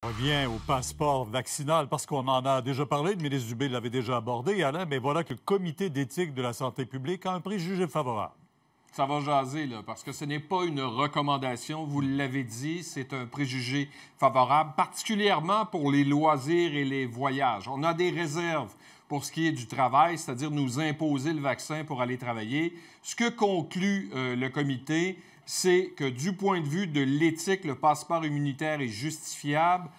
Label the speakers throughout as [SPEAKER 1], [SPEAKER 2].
[SPEAKER 1] Revient au passeport vaccinal parce qu'on en a déjà parlé, le ministre Dubé l'avait déjà abordé, Alain, mais voilà que le comité d'éthique de la santé publique a un préjugé favorable.
[SPEAKER 2] Ça va jaser, là, parce que ce n'est pas une recommandation, vous l'avez dit, c'est un préjugé favorable, particulièrement pour les loisirs et les voyages. On a des réserves pour ce qui est du travail, c'est-à-dire nous imposer le vaccin pour aller travailler. Ce que conclut le comité, c'est que du point de vue de l'éthique, le passeport immunitaire est justifiable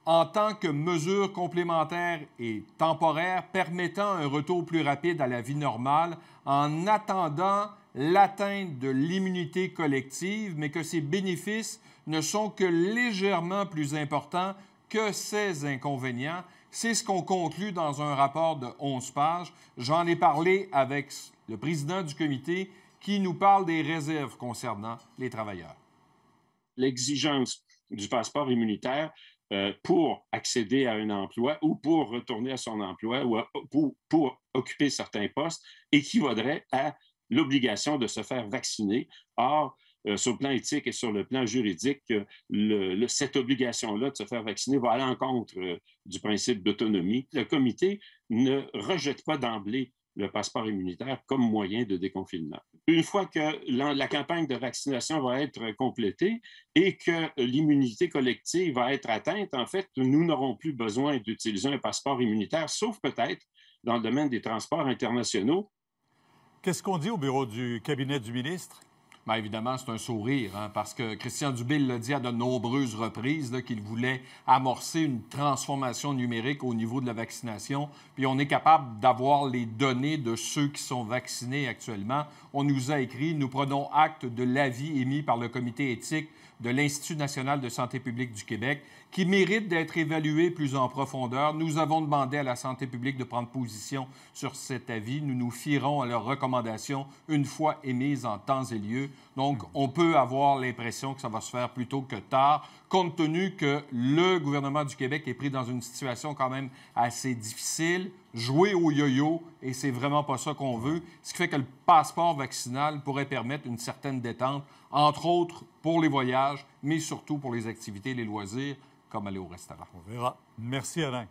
[SPEAKER 2] en tant que mesure complémentaire et temporaire permettant un retour plus rapide à la vie normale en attendant l'atteinte de l'immunité collective, mais que ces bénéfices ne sont que légèrement plus importants que ses inconvénients. C'est ce qu'on conclut dans un rapport de 11 pages. J'en ai parlé avec le président du comité qui nous parle des réserves concernant les travailleurs.
[SPEAKER 3] L'exigence du passeport immunitaire pour accéder à un emploi ou pour retourner à son emploi ou pour occuper certains postes équivaudrait à l'obligation de se faire vacciner. Or, sur le plan éthique et sur le plan juridique, cette obligation-là de se faire vacciner va à l'encontre du principe d'autonomie. Le comité ne rejette pas d'emblée le passeport immunitaire comme moyen de déconfinement. Une fois que la campagne de vaccination va être complétée et que l'immunité collective va être atteinte, en fait, nous n'aurons plus besoin d'utiliser un passeport immunitaire, sauf peut-être dans le domaine des transports internationaux.
[SPEAKER 1] Qu'est-ce qu'on dit au bureau du cabinet du ministre?
[SPEAKER 2] Bien, évidemment, c'est un sourire, parce que Christian Dubé l'a dit à de nombreuses reprises qu'il voulait amorcer une transformation numérique au niveau de la vaccination. Puis on est capable d'avoir les données de ceux qui sont vaccinés actuellement. On nous a écrit, nous prenons acte de l'avis émis par le comité éthique de l'Institut national de santé publique du Québec, qui mérite d'être évalué plus en profondeur. Nous avons demandé à la santé publique de prendre position sur cet avis. Nous nous fierons à leurs recommandations une fois émises en temps et lieu. Donc, on peut avoir l'impression que ça va se faire plus tôt que tard, compte tenu que le gouvernement du Québec est pris dans une situation quand même assez difficile, jouer au yo-yo, et c'est vraiment pas ça qu'on veut, ce qui fait que le passeport vaccinal pourrait permettre une certaine détente, entre autres pour les voyages, mais surtout pour les activités et les loisirs, comme aller au restaurant.
[SPEAKER 1] On verra. Merci, Alain.